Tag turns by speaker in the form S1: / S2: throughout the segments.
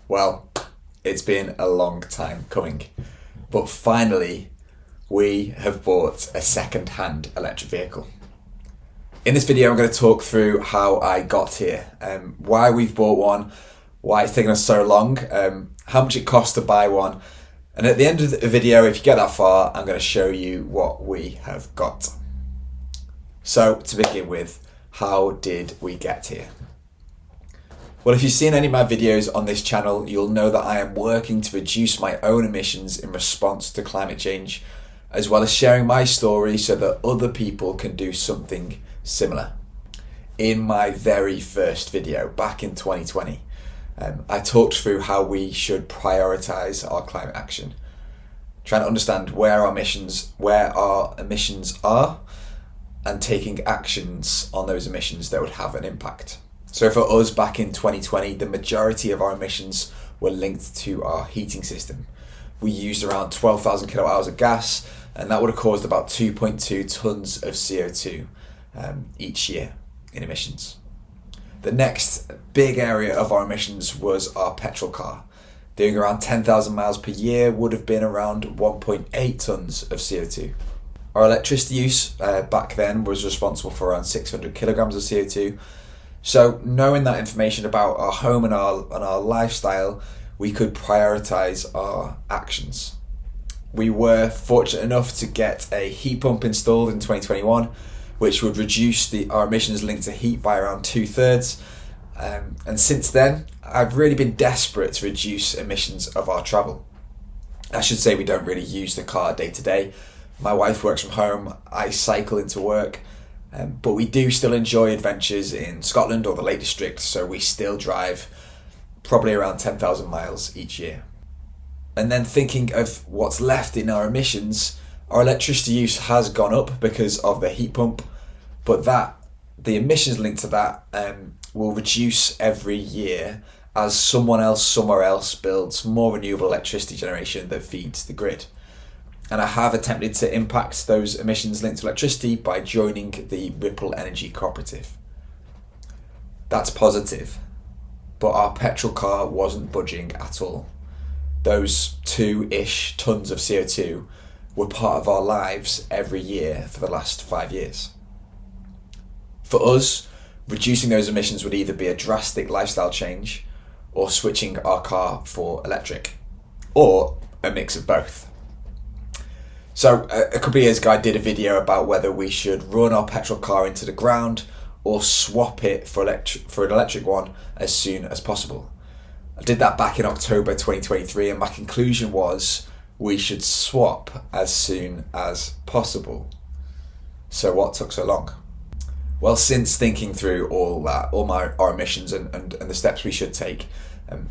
S1: Well, it's been a long time coming, but finally we have bought a second-hand electric vehicle. In this video I'm going to talk through how I got here, why we've bought one, why it's taken us so long, how much it costs to buy one, and at the end of the video, if you get that far, I'm going to show you what we have got. So to begin with, how did we get here? Well, if you've seen any of my videos on this channel, you'll know that I am working to reduce my own emissions in response to climate change, as well as sharing my story so that other people can do something similar. In my very first video back in 2020, I talked through how we should prioritise our climate action, trying to understand where our emissions are, and taking actions on those emissions that would have an impact. So for us back in 2020, the majority of our emissions were linked to our heating system. We used around 12,000 kilowatt hours of gas, and that would have caused about 2.2 tonnes of CO2 each year in emissions. The next big area of our emissions was our petrol car. Doing around 10,000 miles per year would have been around 1.8 tonnes of CO2. Our electricity use back then was responsible for around 600 kilograms of CO2. So knowing that information about our home and our lifestyle, we could prioritise our actions. We were fortunate enough to get a heat pump installed in 2021, which would reduce our emissions linked to heat by around 2/3. And since then, I've really been desperate to reduce emissions of our travel. I should say we don't really use the car day to day. My wife works from home, I cycle into work, but we do still enjoy adventures in Scotland or the Lake District, so we still drive probably around 10,000 miles each year. And then thinking of what's left in our emissions, our electricity use has gone up because of the heat pump, but the emissions linked to that will reduce every year as someone else somewhere else builds more renewable electricity generation that feeds the grid. And I have attempted to impact those emissions linked to electricity by joining the Ripple Energy Cooperative. That's positive, but our petrol car wasn't budging at all. Those 2-ish tonnes of CO2 were part of our lives every year for the last 5 years. For us, reducing those emissions would either be a drastic lifestyle change or switching our car for electric, or a mix of both. So a couple of years ago I did a video about whether we should run our petrol car into the ground or swap it for an electric one as soon as possible. I did that back in October 2023, and my conclusion was we should swap as soon as possible. So what took so long? Well, since thinking through our emissions and the steps we should take,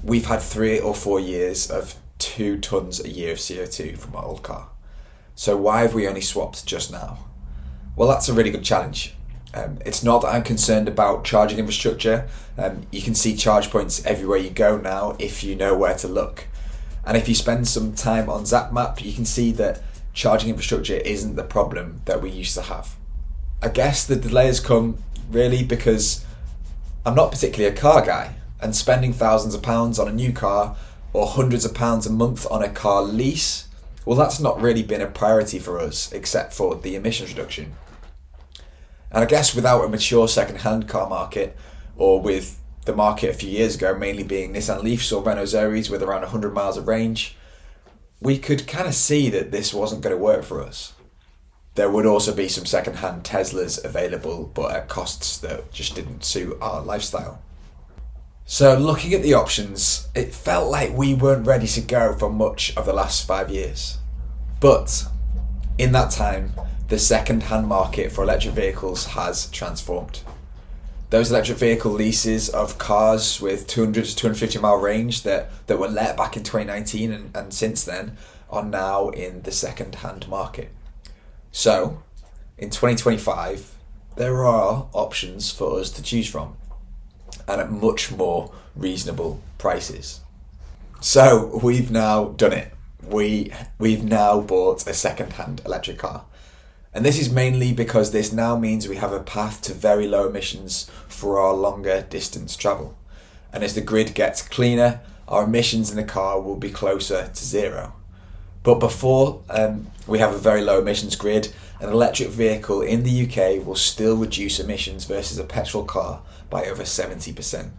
S1: we've had 3 or 4 years of 2 tonnes a year of CO2 from our old car. So why have we only swapped just now? Well, that's a really good challenge. It's not that I'm concerned about charging infrastructure. You can see charge points everywhere you go now if you know where to look. And if you spend some time on ZapMap, you can see that charging infrastructure isn't the problem that we used to have. I guess the delay has come really because I'm not particularly a car guy, and spending thousands of pounds on a new car or hundreds of pounds a month on a car lease, well, that's not really been a priority for us except for the emissions reduction. And I guess without a mature second-hand car market, or with the market a few years ago mainly being Nissan Leafs or Renault Zoes with around 100 miles of range, we could kind of see that this wasn't going to work for us. There would also be some second-hand Teslas available, but at costs that just didn't suit our lifestyle. So looking at the options, it felt like we weren't ready to go for much of the last 5 years. But in that time, the second-hand market for electric vehicles has transformed. Those electric vehicle leases of cars with 200 to 250 mile range that were let back in 2019 and since then are now in the second-hand market. So in 2025, there are options for us to choose from, and at much more reasonable prices. So we've now done it. We've now bought a second-hand electric car. And this is mainly because this now means we have a path to very low emissions for our longer distance travel. And as the grid gets cleaner, our emissions in the car will be closer to zero. But before we have a very low emissions grid, an electric vehicle in the UK will still reduce emissions versus a petrol car by over 70%.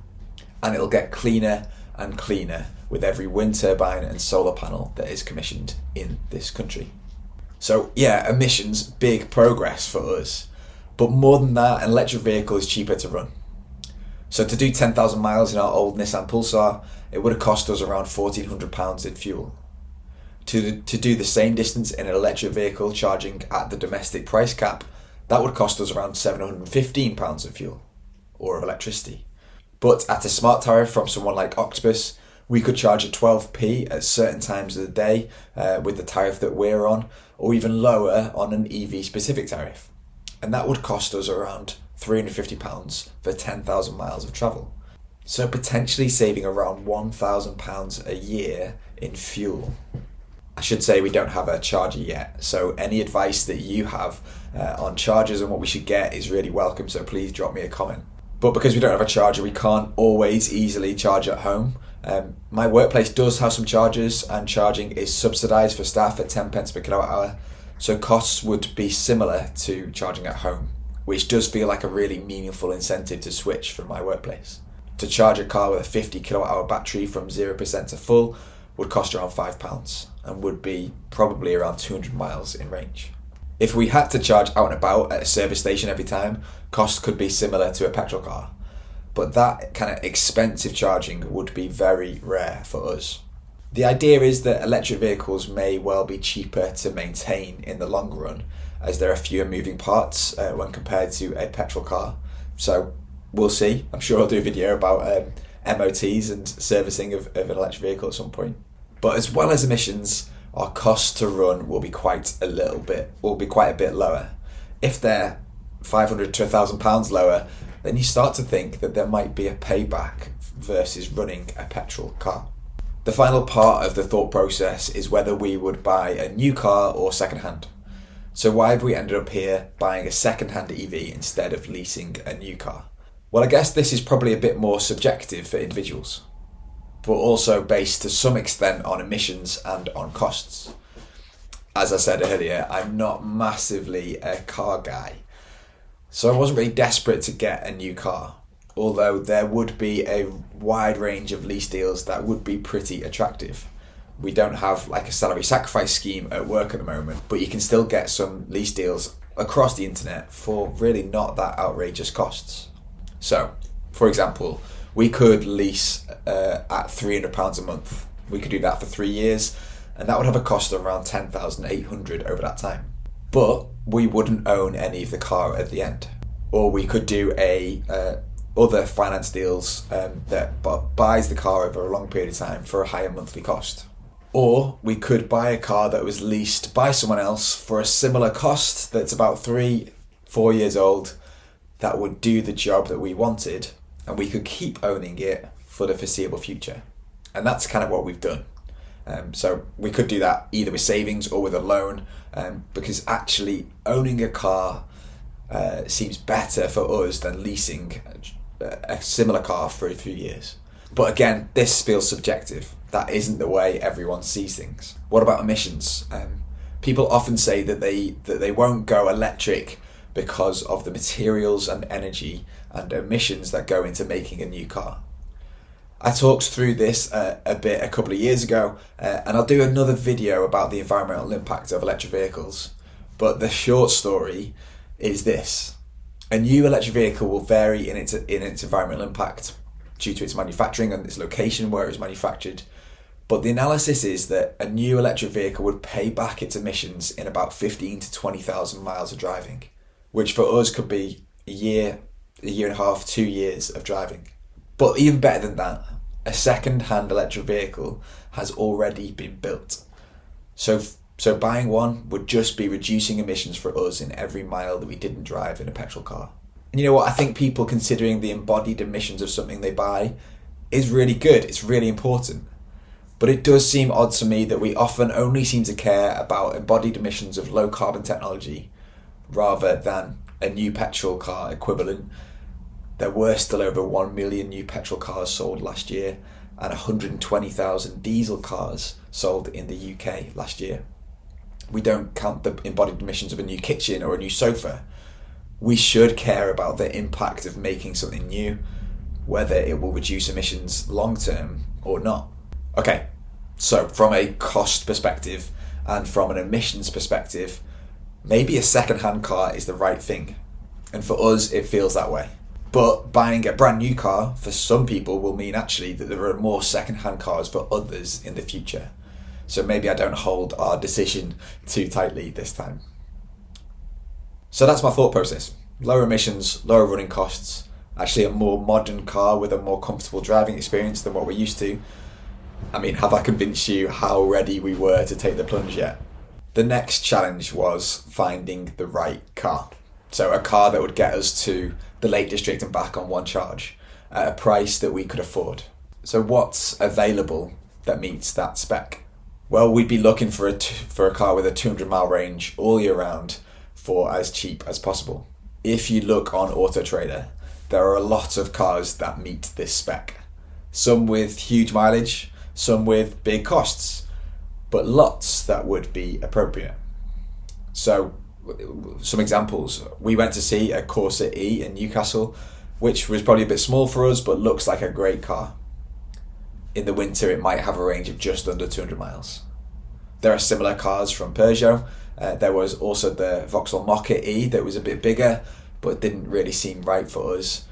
S1: And it'll get cleaner and cleaner with every wind turbine and solar panel that is commissioned in this country. So yeah, emissions, big progress for us. But more than that, an electric vehicle is cheaper to run. So to do 10,000 miles in our old Nissan Pulsar, it would have cost us around £1,400 in fuel. To do the same distance in an electric vehicle charging at the domestic price cap, that would cost us around £715 of fuel or of electricity. But at a smart tariff from someone like Octopus, we could charge at 12p at certain times of the day with the tariff that we're on, or even lower on an EV specific tariff. And that would cost us around £350 for 10,000 miles of travel. So potentially saving around £1,000 a year in fuel. I should say we don't have a charger yet, so any advice that you have on chargers and what we should get is really welcome, so please drop me a comment. But because we don't have a charger, we can't always easily charge at home. My workplace does have some chargers, and charging is subsidised for staff at 10 pence per kilowatt hour, so costs would be similar to charging at home, which does feel like a really meaningful incentive to switch from my workplace. To charge a car with a 50 kilowatt hour battery from 0% to full would cost around £5 and would be probably around 200 miles in range. If we had to charge out and about at a service station every time, costs could be similar to a petrol car. But that kind of expensive charging would be very rare for us. The idea is that electric vehicles may well be cheaper to maintain in the long run, as there are fewer moving parts when compared to a petrol car. So we'll see. I'm sure I'll do a video about MOTs and servicing of an electric vehicle at some point. But as well as emissions, our cost to run will be quite a bit lower. If they're £500 to £1,000 lower, then you start to think that there might be a payback versus running a petrol car. The final part of the thought process is whether we would buy a new car or second-hand. So why have we ended up here buying a second-hand EV instead of leasing a new car? Well, I guess this is probably a bit more subjective for individuals, but also based to some extent on emissions and on costs. As I said earlier, I'm not massively a car guy, so I wasn't really desperate to get a new car, although there would be a wide range of lease deals that would be pretty attractive. We don't have like a salary sacrifice scheme at work at the moment, but you can still get some lease deals across the internet for really not that outrageous costs. So, for example, we could lease at £300 a month. We could do that for 3 years, and that would have a cost of around £10,800 over that time. But we wouldn't own any of the car at the end. Or we could do other finance deals that buys the car over a long period of time for a higher monthly cost. Or we could buy a car that was leased by someone else for a similar cost that's about 3-4 years old, that would do the job that we wanted, and we could keep owning it for the foreseeable future. And that's kind of what we've done. So we could do that either with savings or with a loan, because actually owning a car seems better for us than leasing a similar car for a few years. But again, this feels subjective. That isn't the way everyone sees things. What about emissions? People often say that they won't go electric because of the materials and energy and emissions that go into making a new car. I talked through this a bit a couple of years ago, and I'll do another video about the environmental impact of electric vehicles. But the short story is this: a new electric vehicle will vary in its environmental impact due to its manufacturing and its location where it was manufactured. But the analysis is that a new electric vehicle would pay back its emissions in about 15 to 20,000 miles of driving, which for us could be a year and a half, 2 years of driving. But even better than that, a second-hand electric vehicle has already been built. So buying one would just be reducing emissions for us in every mile that we didn't drive in a petrol car. And you know what? I think people considering the embodied emissions of something they buy is really good. It's really important. But it does seem odd to me that we often only seem to care about embodied emissions of low carbon technology rather than a new petrol car equivalent. There were still over 1 million new petrol cars sold last year, and 120,000 diesel cars sold in the UK last year. We don't count the embodied emissions of a new kitchen or a new sofa. We should care about the impact of making something new, whether it will reduce emissions long term or not. Okay, so from a cost perspective and from an emissions perspective, maybe a second-hand car is the right thing. And for us, it feels that way. But buying a brand new car for some people will mean actually that there are more second-hand cars for others in the future. So maybe I don't hold our decision too tightly this time. So that's my thought process. Lower emissions, lower running costs, actually a more modern car with a more comfortable driving experience than what we're used to. I mean, have I convinced you how ready we were to take the plunge yet? The next challenge was finding the right car. So a car that would get us to the Lake District and back on one charge at a price that we could afford. So what's available that meets that spec? Well, we'd be looking for a car with a 200-mile range all year round for as cheap as possible. If you look on Auto Trader, there are a lot of cars that meet this spec. Some with huge mileage, some with big costs, but lots that would be appropriate. So, some examples. We went to see a Corsa E in Newcastle, which was probably a bit small for us, but looks like a great car. In the winter, it might have a range of just under 200 miles. There are similar cars from Peugeot. There was also the Vauxhall Mokka E that was a bit bigger, but didn't really seem right for us.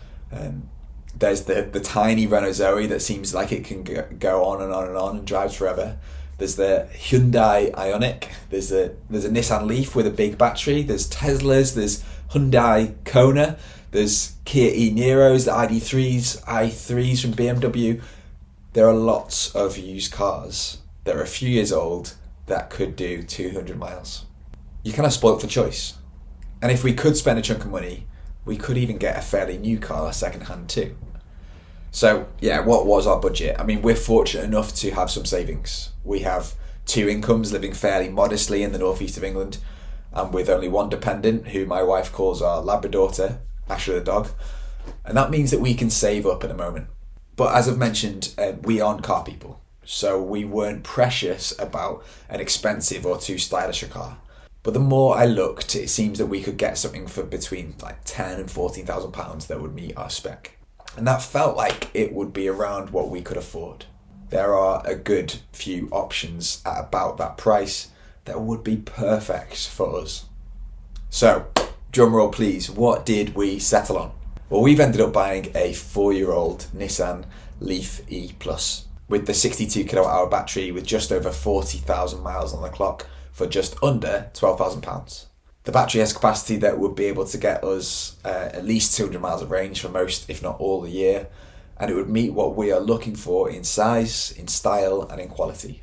S1: There's the tiny Renault Zoe that seems like it can go on and on and on and drives forever. There's the Hyundai Ioniq. There's a Nissan Leaf with a big battery. There's Teslas. There's Hyundai Kona. There's Kia e-Niros, the ID3s, i3s from BMW. There are lots of used cars that are a few years old that could do 200 miles. You're kind of spoilt for choice. And if we could spend a chunk of money, we could even get a fairly new car second-hand too. So yeah, what was our budget? I mean, we're fortunate enough to have some savings. We have 2 incomes, living fairly modestly in the northeast of England, and with only one dependent, who my wife calls our Labrador, Ashley the dog. And that means that we can save up at the moment. But as I've mentioned, we aren't car people, so we weren't precious about an expensive or too stylish a car. But the more I looked, it seems that we could get something for between like £10,000 and £14,000 that would meet our spec. And that felt like it would be around what we could afford. There are a good few options at about that price that would be perfect for us. So, drumroll please, what did we settle on? Well, we've ended up buying a 4-year-old Nissan Leaf E Plus with the 62 kWh battery with just over 40,000 miles on the clock for just under £12,000. The battery has capacity that would be able to get us at least 200 miles of range for most, if not all, the year, and it would meet what we are looking for in size, in style, and in quality.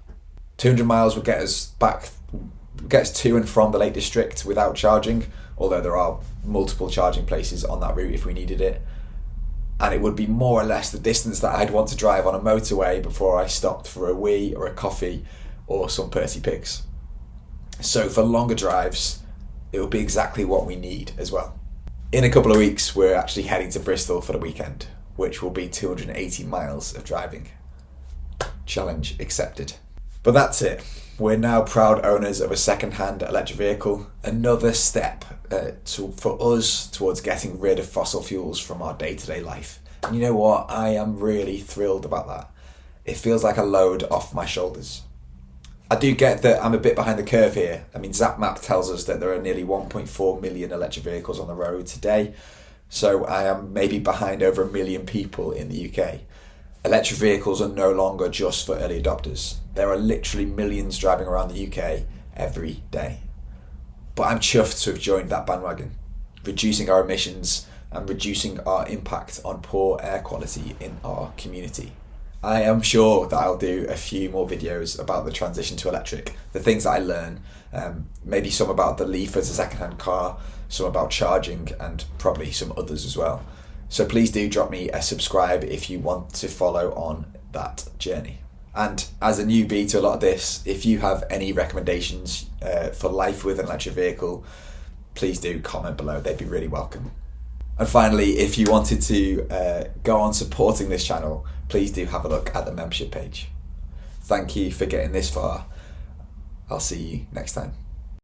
S1: 200 miles would get us to and from the Lake District without charging, although there are multiple charging places on that route if we needed it. And it would be more or less the distance that I'd want to drive on a motorway before I stopped for a wee or a coffee or some Percy Pigs. So for longer drives, it will be exactly what we need as well. In a couple of weeks, we're actually heading to Bristol for the weekend, which will be 280 miles of driving. Challenge accepted. But that's it. We're now proud owners of a second-hand electric vehicle, another step for us towards getting rid of fossil fuels from our day-to-day life. And you know what? I am really thrilled about that. It feels like a load off my shoulders. I do get that I'm a bit behind the curve here. I mean, ZapMap tells us that there are nearly 1.4 million electric vehicles on the road today, so I am maybe behind over 1 million people in the UK. Electric vehicles are no longer just for early adopters. There are literally millions driving around the UK every day. But I'm chuffed to have joined that bandwagon, reducing our emissions and reducing our impact on poor air quality in our community. I am sure that I'll do a few more videos about the transition to electric, the things that I learn, maybe some about the Leaf as a second-hand car, some about charging, and probably some others as well. So please do drop me a subscribe if you want to follow on that journey. And as a newbie to a lot of this, if you have any recommendations for life with an electric vehicle, please do comment below. They'd be really welcome. And finally, if you wanted to go on supporting this channel, please do have a look at the membership page. Thank you for getting this far. I'll see you next time.